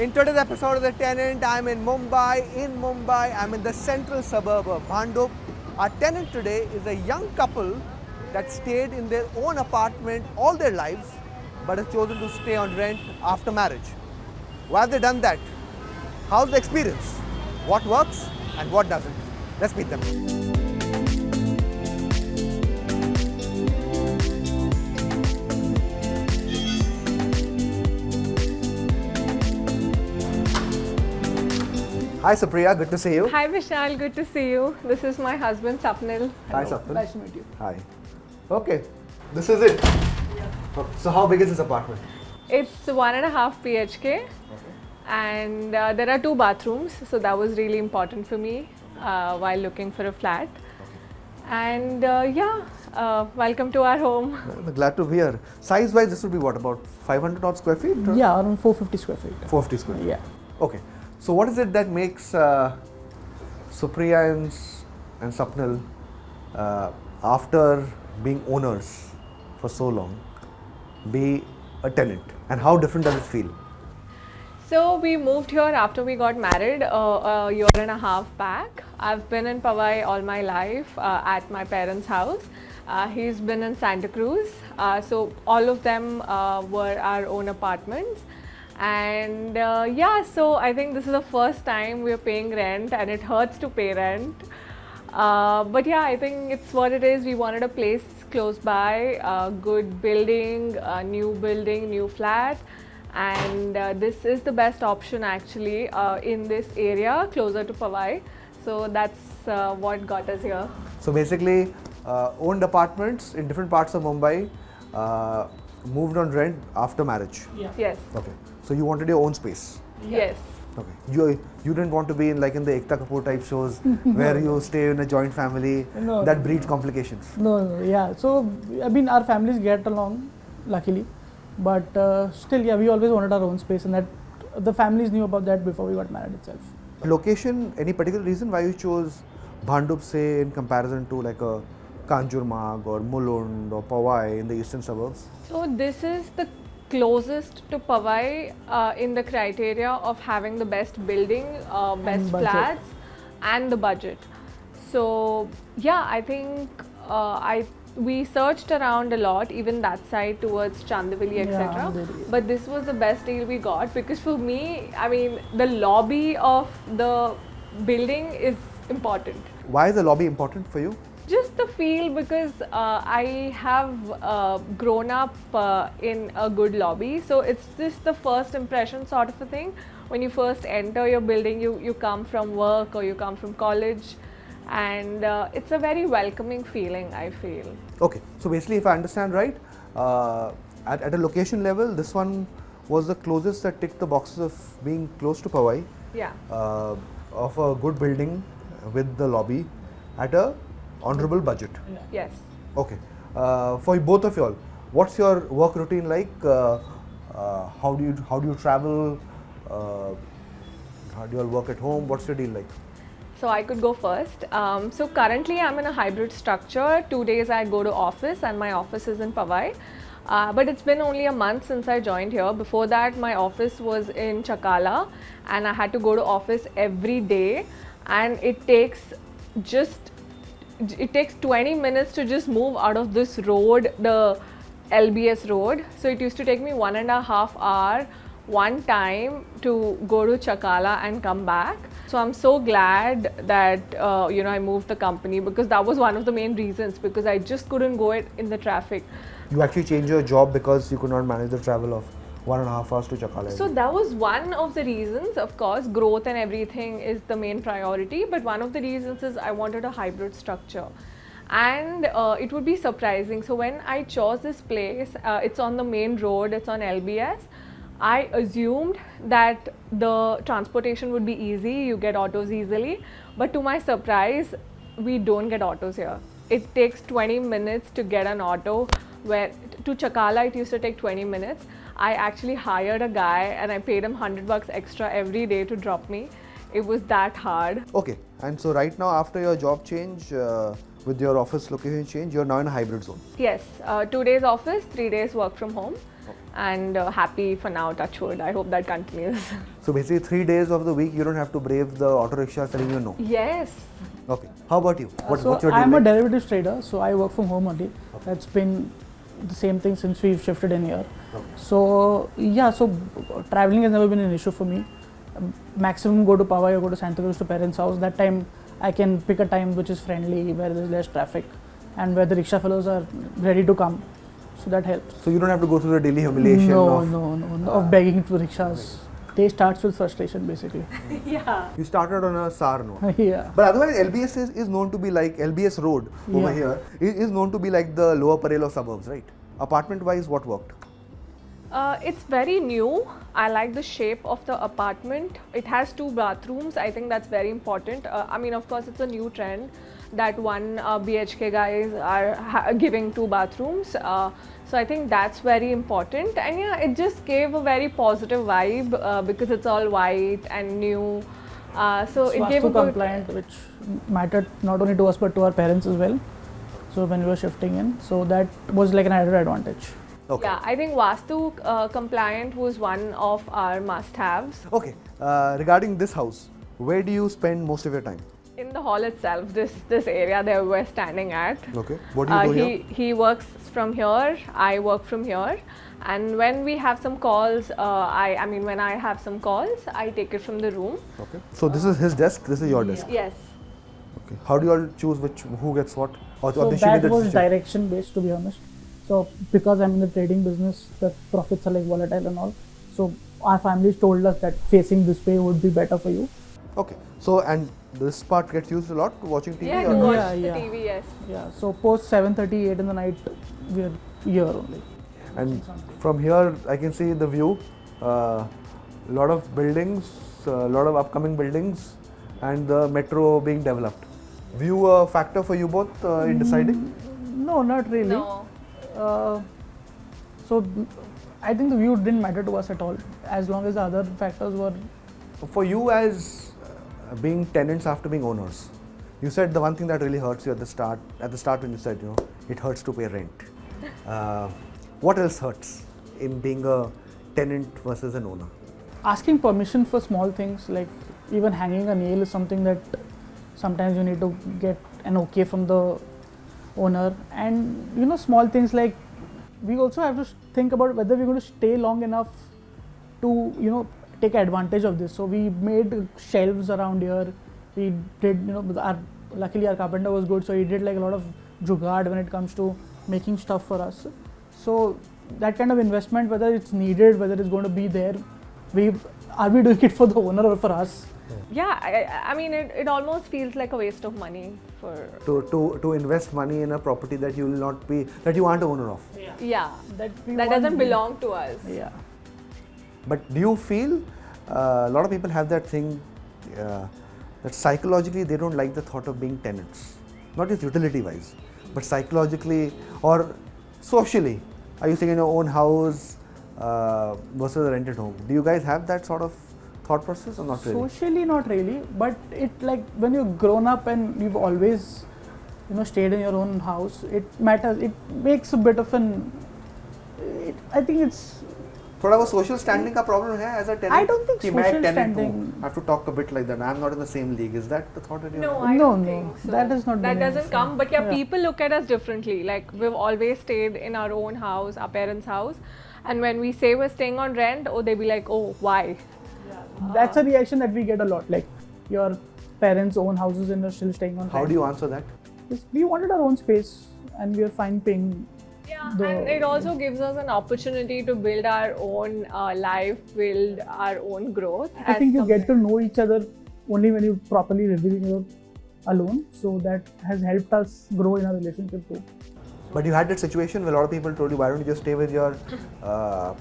In today's episode of The Tenant, I'm in Mumbai. I'm in the central suburb of Bhandup. Our tenant today is a young couple that stayed in their own apartment all their lives but have chosen to stay on rent after marriage. Why have they done that? How's the experience? What works and what doesn't? Let's meet them. Hi Supriya, good to see you. Hi Vishal, good to see you. This is my husband Sapnil. Hi Sapnil. Nice to meet you. Hi. Okay, this is it. Okay. So how big is this apartment? It's 1.5 BHK and there are 2 bathrooms, so that was really important for me while looking for a flat. And welcome to our home. I'm glad to be here. Size-wise, this would be what, about 500 odd square feet? Or? Yeah, around 450 square feet. 450 square feet. Yeah. Okay. So what is it that makes Supriya and Sapnil, after being owners for so long, be a tenant? And how different does it feel? So we moved here after we got married a year and a half back. I've been in Powai all my life at my parents' house. He's been in Santa Cruz. So all of them were our own apartments. And so I think this is the first time we're paying rent and it hurts to pay rent. But yeah, I think it's what it is. We wanted a place close by, a good building, new flat. And this is the best option actually in this area closer to Powai. So that's what got us here. So basically, owned apartments in different parts of Mumbai, moved on rent after marriage. Yeah. Yes. Okay. So you wanted your own space. Yes. Okay. You didn't want to be in the Ekta Kapoor type shows where you stay in a joint family. No. That breeds complications. No, yeah. So, I mean, our families get along, luckily. But still, yeah, we always wanted our own space, and that the families knew about that before we got married itself. Location, any particular reason why you chose Bhandup, say, in comparison to like a Kanjurmarg or Mulund or Powai in the eastern suburbs? So this is the closest to Powai in the criteria of having the best building, best budget. flats and the budget. So yeah, I think we searched around a lot, even that side towards Chandivali, etc. But this was the best deal we got because for me, I mean, the lobby of the building is important. Why is the lobby important for you? Just the feel, because I have grown up in a good lobby, so it's just the first impression sort of a thing. When you first enter your building, you come from work or you come from college, and it's a very welcoming feeling, I feel. Okay, so basically if I understand right, at a location level, this one was the closest that ticked the boxes of being close to Powai, Yeah. of a good building with the lobby at a honorable budget. Yes. Okay, for both of y'all, what's your work routine like? How do you travel? How do you all work at home? What's your deal like? So I could go first. So currently I'm in a hybrid structure. 2 days I go to office and my office is in Powai. But it's been only a month since I joined here. Before that my office was in Chakala and I had to go to office every day, and it takes 20 minutes to just move out of this road, the LBS road. So it used to take me 1.5 hours one time to go to Chakala and come back. So I'm so glad that I moved the company, because that was one of the main reasons, because I just couldn't go it in the traffic. You actually changed your job because you could not manage the travel of 1.5 hours to Chakala. So that was one of the reasons. Of course, growth and everything is the main priority, but one of the reasons is I wanted a hybrid structure. And it would be surprising. So when I chose this place, it's on the main road, it's on LBS. I assumed that the transportation would be easy, you get autos easily. But to my surprise, we don't get autos here. It takes 20 minutes to get an auto, where to Chakala it used to take 20 minutes. I actually hired a guy and I paid him $100 extra every day to drop me. It was that hard. Okay, and so right now after your job change, with your office location change, you're now in a hybrid zone. Yes, 2 days office, 3 days work from home. and happy for now, touch wood. I hope that continues. So basically 3 days of the week you don't have to brave the auto rickshaws telling you no. Yes. Okay. How about you? So what's your deal I'm a like? derivatives trader, so I work from home only. That's been the same thing since we've shifted in here. So yeah, so traveling has never been an issue for me. Maximum go to Powai or go to Santa Cruz to parents' house. That time I can pick a time which is friendly, where there's less traffic, and where the rickshaw fellows are ready to come. So that helps. So you don't have to go through the daily humiliation of begging to rickshaws. Day starts with frustration, basically. Yeah. You started on a sour note. Yeah. But otherwise LBS is known to be like, LBS Road over Yeah. here is known to be like the lower Parel of suburbs, right? Apartment wise, what worked? It's very new. I like the shape of the apartment. It has 2 bathrooms. I think that's very important. I mean, of course, it's a new trend that one BHK guys are giving 2 bathrooms. So I think that's very important. And yeah, it just gave a very positive vibe because it's all white and new. So It's it gave a Vastu good. compliant, which mattered not only to us but to our parents as well. So when we were shifting in, so that was like an added advantage. Okay. Yeah, I think Vastu compliant was one of our must-haves. Okay. Regarding this house, where do you spend most of your time? In the hall itself, this area that we're standing at. Okay. What do you do here? He works from here, I work from here, and when we have some calls, I mean when I have some calls, I take it from the room. Okay. So this is his desk, this is your desk. Yes. Okay. How do you all choose who gets what? Or So they should be that the was decision? direction based, to be honest. So because I'm in the trading business, the profits are like volatile and all. So our families told us that facing this way would be better for you. Okay. So and this part gets used a lot watching TV Yeah, or to not? watch Yeah, the yeah. TV, yes. Yeah. So post 7:30, 8 in the night, we're here only. And from here I can see the view. Lot of buildings, a lot of upcoming buildings, and the metro being developed. View a factor for you both in deciding? No, not really. No. So I think the view didn't matter to us at all, as long as the other factors were. For you as being tenants after being owners, you said the one thing that really hurts you at the start when you said, it hurts to pay rent. What else hurts in being a tenant versus an owner? Asking permission for small things, like even hanging a nail is something that sometimes you need to get an okay from the owner. And small things like we also have to think about whether we're going to stay long enough to take advantage of this. So we made shelves around here. We did luckily our carpenter was good, so he did like a lot of jugaad when it comes to making stuff for us. So that kind of investment, whether it's needed, whether it's going to be there, are we doing it for the owner or for us? Yeah, I mean it almost feels like a waste of money for. To invest money in a property that you aren't a owner of. Yeah. That Doesn't belong to us. Yeah. But do you feel a lot of people have that thing that psychologically they don't like the thought of being tenants, not just utility wise, but psychologically or socially? Are you staying in your own house versus a rented home? Do you guys have that sort of thought process or not really? Socially, not really, but it like when you've grown up and you've always stayed in your own house, it matters. It makes a bit of I think it's. थोड़ा वो social standing का problem है as a tenant. I don't think कि मैं social tenant standing. हूँ. I have to talk a bit like that. I am not in the same league. Is that the thought in your No, mind? I No, don't no, think so. that has not That been doesn't an come. issue. But yeah, Yeah. people look at us differently. Like we've always stayed in our own house, our parents' house, and when we say we're staying on rent, they be like, oh, why? That's a reaction that we get a lot. Like your parents' own houses and you're still staying on. How rent. do you answer that? We wanted our own space, and we are fine paying. Yeah, The- and it also gives us an opportunity to build our own life, build our own growth. I think you get to know each other only when you properly living alone. So that has helped us grow in our relationship too. But you had that situation where a lot of people told you, why don't you just stay with your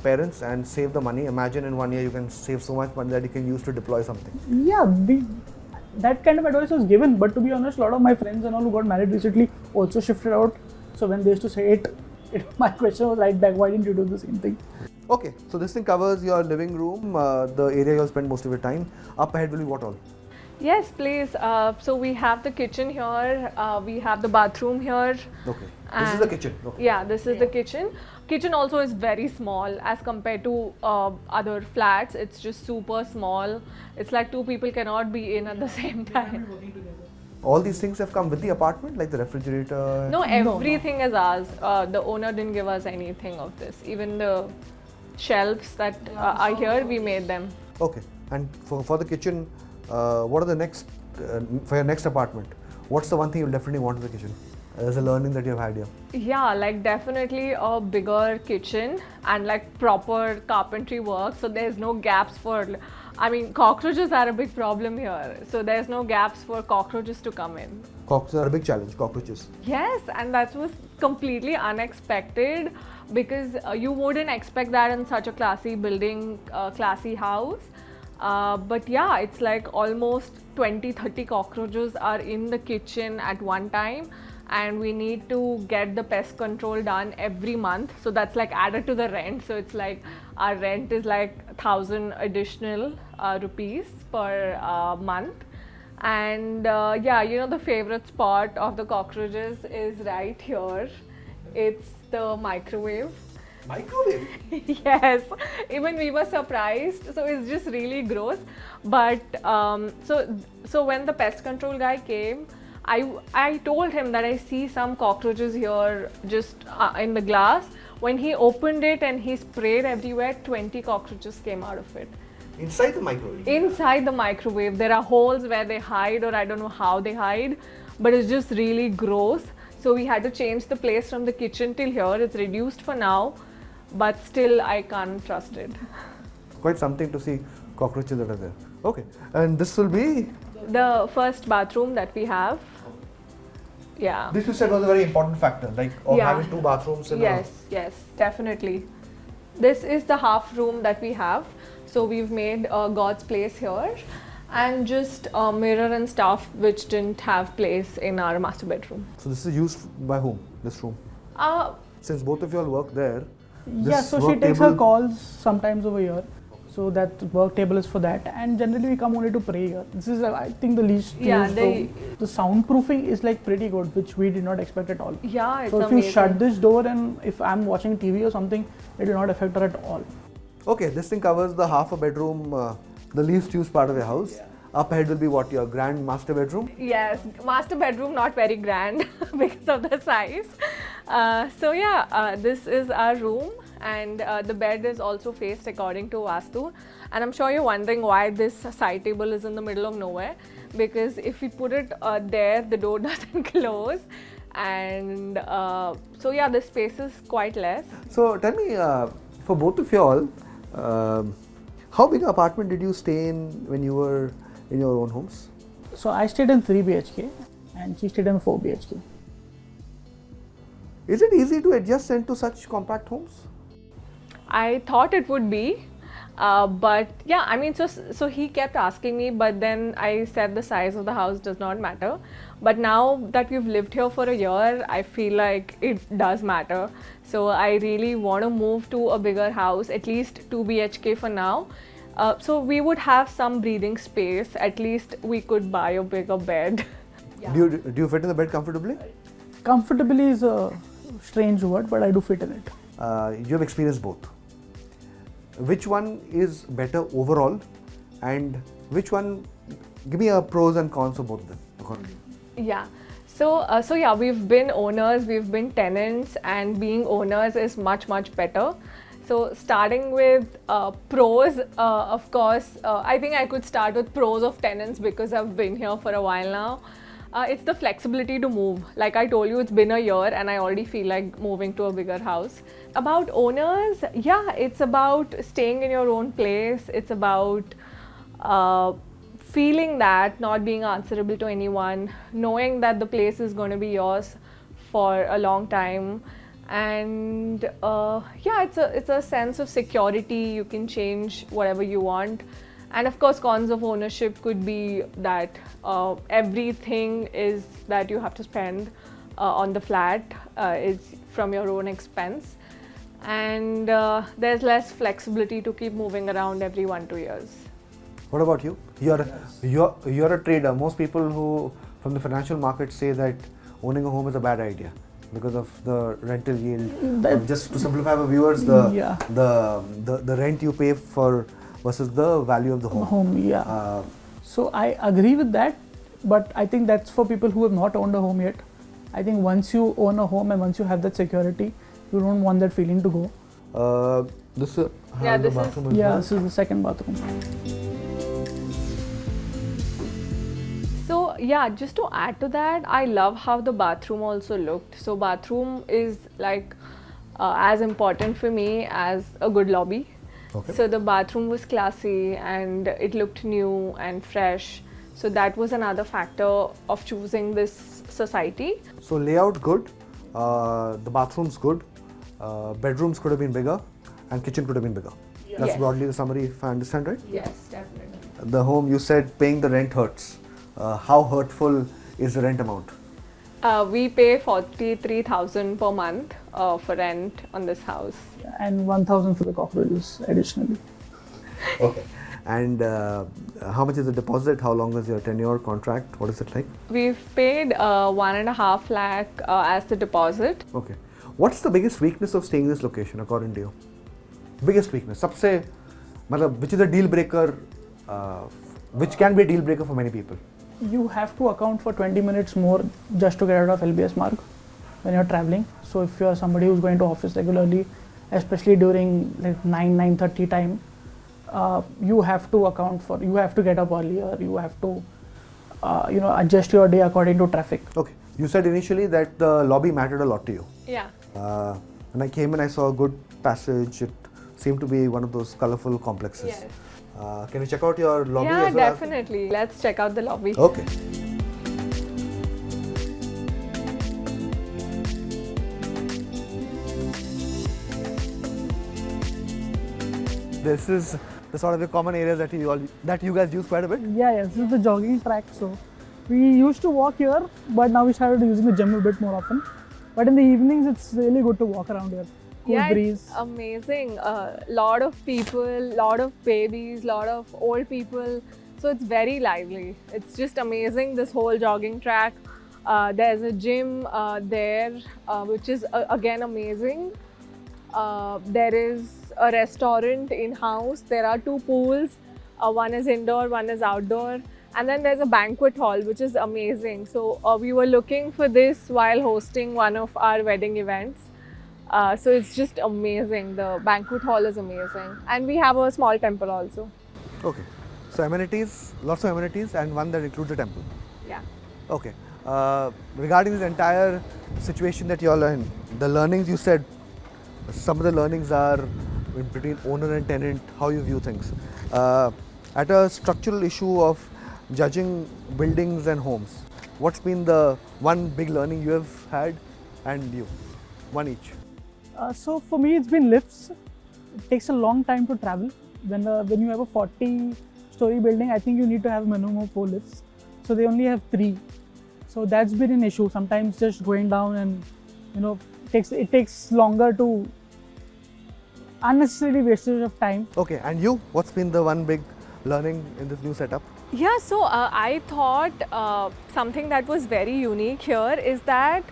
parents and save the money? Imagine in 1 year you can save so much money that you can use to deploy something. Yeah, that kind of advice was given. But to be honest, a lot of my friends and all who got married recently also shifted out. So when they used to say it my question was right back, why didn't you do the same thing? Okay, so this thing covers your living room, the area you'll spend most of your time. Up ahead will be what all? Yes, please. So we have the kitchen here. We have the bathroom here. Okay, this is the kitchen. Okay. Yeah, this is the kitchen. Kitchen also is very small as compared to other flats. It's just super small. It's like two people cannot be in at the same time. All these things have come with the apartment, like the refrigerator? No, everything is ours. The owner didn't give us anything of this. Even the shelves that are here, we made them. Okay. And for the kitchen, what are the next, for your next apartment, what's the one thing you'll definitely want in the kitchen? As a learning that you've had here. Yeah, like definitely a bigger kitchen and like proper carpentry work. So there's no gaps for, I mean, cockroaches are a big problem here. So there's no gaps for cockroaches to come in. Cockroaches are a big challenge, cockroaches. Yes, and that was completely unexpected because you wouldn't expect that in such a classy building, classy house. But yeah, it's like almost 20-30 cockroaches are in the kitchen at one time, and we need to get the pest control done every month. So that's like added to the rent. So it's like our rent is like 1,000 additional rupees per month. And yeah, you know, the favorite spot of the cockroaches is right here. It's the microwave. Microwave? Yes, even we were surprised. So it's just really gross. But so when the pest control guy came, I told him that I see some cockroaches here just in the glass. When he opened it and he sprayed everywhere, 20 cockroaches came out of it. Inside the microwave? Inside the microwave. There are holes where they hide, or I don't know how they hide, but it's just really gross. So we had to change the place from the kitchen till here. It's reduced for now, but still I can't trust it. Quite something to see cockroaches that are there. Okay, and this will be? The first bathroom that we have. Yeah. This you said was a very important factor, like having two bathrooms in Yes, definitely. This is the half room that we have. So we've made God's place here, and just a mirror and stuff which didn't have place in our master bedroom. So this is used by whom, this room? Since both of you all work there. Yeah, so she takes her calls sometimes over here. So that work table is for that, and generally we come only to pray here. This is, I think, the least used room. The soundproofing is like pretty good, which we did not expect at all. Yeah, it's so if amazing. you shut this door and if I'm watching TV or something, it will not affect her at all. Okay, this thing covers the half a bedroom, the least used part of your house. Yeah. Up ahead will be what, your grand master bedroom? Yes, master bedroom not very grand because of the size. So yeah, this is our room, and the bed is also faced according to Vastu. And I'm sure you're wondering why this side table is in the middle of nowhere, because if we put it there, the door doesn't close. And so yeah, the space is quite less. So tell me, for both of you all, how big an apartment did you stay in when you were in your own homes? So I stayed in 3 BHK and she stayed in 4 BHK. Is it easy to adjust into such compact homes? I thought it would be, but yeah, I mean, so he kept asking me, but then I said the size of the house does not matter. But now that we've lived here for a year, I feel like it does matter. So I really want to move to a bigger house, at least 2 BHK for now. So we would have some breathing space. At least we could buy a bigger bed. Yeah. Do you fit in the bed comfortably? Comfortably is a strange word, but I do fit in it. You have experienced both. Which one is better overall, and which one? Give me a pros and cons of both of them. Yeah. So yeah, we've been owners, we've been tenants, and being owners is much better. So starting with pros, of course, I think I could start with pros of tenants because I've been here for a while now. It's the flexibility to move. Like I told you, it's been a year and I already feel like moving to a bigger house. About owners, yeah, it's about staying in your own place. It's about feeling that, not being answerable to anyone, knowing that the place is going to be yours for a long time. And yeah, it's a sense of security. You can change whatever you want. And of course, cons of ownership could be that everything is that you have to spend on the flat is from your own expense. And there's less flexibility to keep moving around every 1-2 years. What about you? You're a trader. Most people who from the financial market say that owning a home is a bad idea. because of the rental yield. That- Just to simplify for viewers, Yeah. the rent you pay for versus the value of the home. Home, yeah. So I agree with that, but I think that's for people who have not owned a home yet. I think once you own a home and once you have that security, you don't want that feeling to go. This is how Yeah, the this is- bathroom is. Yeah, built. this is the second bathroom. So yeah, just to add to that, I love how the bathroom also looked. So bathroom is like as important for me as a good lobby. Okay. So the bathroom was classy and it looked new and fresh. So that was another factor of choosing this society. So layout good, the bathroom's good, bedrooms could have been bigger, and kitchen could have been bigger. That's Yes. broadly the summary, if I understand right. Yes, definitely. The home, you said paying the rent hurts. How hurtful is the rent amount? We pay 43,000 per month for rent on this house. And 1,000 for the cockroaches additionally. Okay. And how much is the deposit? How long is your tenure contract? What is it like? We've paid 1.5 lakh as the deposit. Okay. What's the biggest weakness of staying in this location according to you? Biggest weakness. सबसे मतलब which is a deal breaker, which can be a deal breaker for many people. You have to account for 20 minutes more just to get out of LBS mark when you're traveling. So if you're somebody who's going to office regularly, especially during like 9:30 time, you have to account for, you have to get up earlier, you have to adjust your day according to traffic. Okay. You said initially that the lobby mattered a lot to you. Yeah. When I came in, I saw a good passage. It seemed to be one of those colorful complexes. Yes. Can you check out your lobby Yeah, as well? definitely. Let's check out the lobby. Okay. This is the sort of the common areas that you guys use quite a bit. Yeah, this is the jogging track. So we used to walk here, but now we started using the gym a bit more often. But in the evenings, it's really good to walk around here. Cool Yeah, breeze. it's amazing. Lot of people, lot of babies, lot of old people. So it's very lively. It's just amazing, this whole jogging track. There's a gym there, which is again amazing. There is a restaurant in-house. There are 2 pools. One is indoor, one is outdoor. And then there's a banquet hall, which is amazing. So we were looking for this while hosting one of our wedding events. So it's just amazing. The banquet hall is amazing. And we have a small temple also. Okay. So amenities, lots of amenities, and one that includes a temple. Yeah. Okay. Regarding this entire situation that you all are in, the learnings you said, some of the learnings are in between owner and tenant, how you view things. At a structural issue of judging buildings and homes, what's been the one big learning you have had, and you? One each. So for me, it's been lifts. It takes a long time to travel. When you have a 40-story building, I think you need to have a minimum of 4 lifts. So they only have 3. So that's been an issue. Sometimes just going down and it takes longer to unnecessarily wastage of time. Okay, and you? What's been the one big learning in this new setup? Yeah, so I thought something that was very unique here is that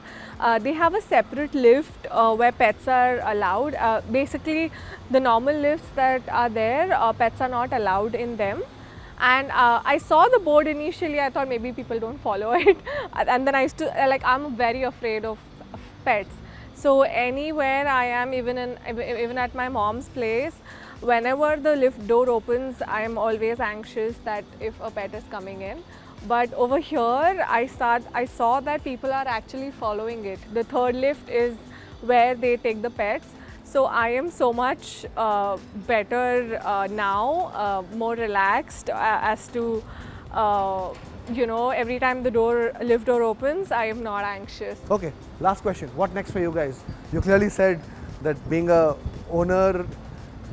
they have a separate lift where pets are allowed. Basically, the normal lifts that are there, pets are not allowed in them. And I saw the board initially, I thought maybe people don't follow it. And then I used to, I'm very afraid of pets. So anywhere I am, even at my mom's place, whenever the lift door opens, I am always anxious that if a pet is coming in. But over here, I saw that people are actually following it. The 3rd lift is where they take the pets. So I am so much better now, more relaxed as to, every time the lift door opens, I am not anxious. Okay, last question. What next for you guys? You clearly said that being a owner,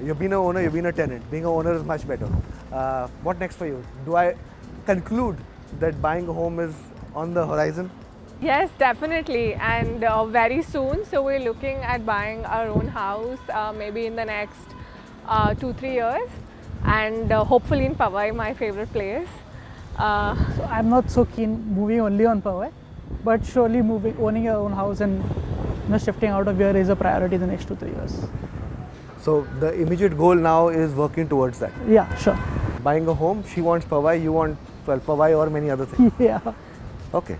you've been an owner, you've been a tenant. Being an owner is much better. What next for you? Do I conclude that buying a home is on the horizon? Yes, definitely, and very soon. So we're looking at buying our own house, maybe in the next 2-3 years, and hopefully in Powai, my favorite place. So I'm not so keen moving only on Powai, but surely owning your own house and shifting out of here is a priority the next 2-3 years. So the immediate goal now is working towards that. Yeah, sure. Buying a home, she wants Powai, you want, well, Powai or many other things. Yeah. Okay.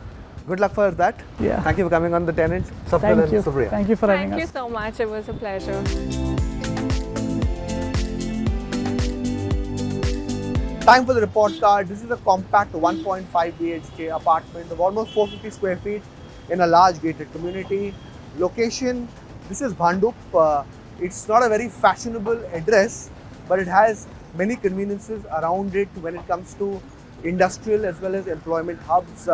Good luck for that. Yeah. Thank you for coming on The Tenant. Sapnil Thank and you. Supriya. Thank you for having Thank us. you so much. It was a pleasure. Time for the report card. This is a compact 1.5 BHK apartment of almost 450 square feet in a large gated community. Location, this is Bhandup. It's not a very fashionable address, but it has many conveniences around it when it comes to industrial as well as employment hubs.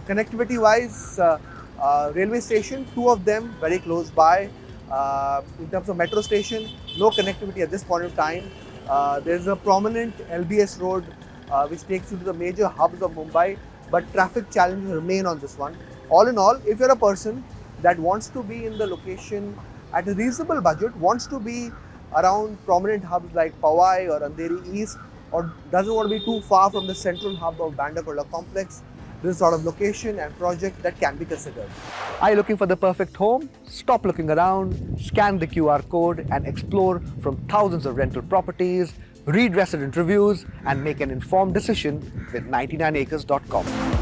Connectivity wise, railway station, 2 of them very close by. In terms of metro station, no connectivity at this point of time. There's a prominent LBS road which takes you to the major hubs of Mumbai, but traffic challenges remain on this one. All in all, if you're a person that wants to be in the location at a reasonable budget, wants to be around prominent hubs like Powai or Andheri East, or doesn't want to be too far from the central hub of Bandakola complex, this is sort of location and project that can be considered. Are you looking for the perfect home? Stop looking around, scan the QR code and explore from thousands of rental properties, read resident reviews and make an informed decision with 99acres.com.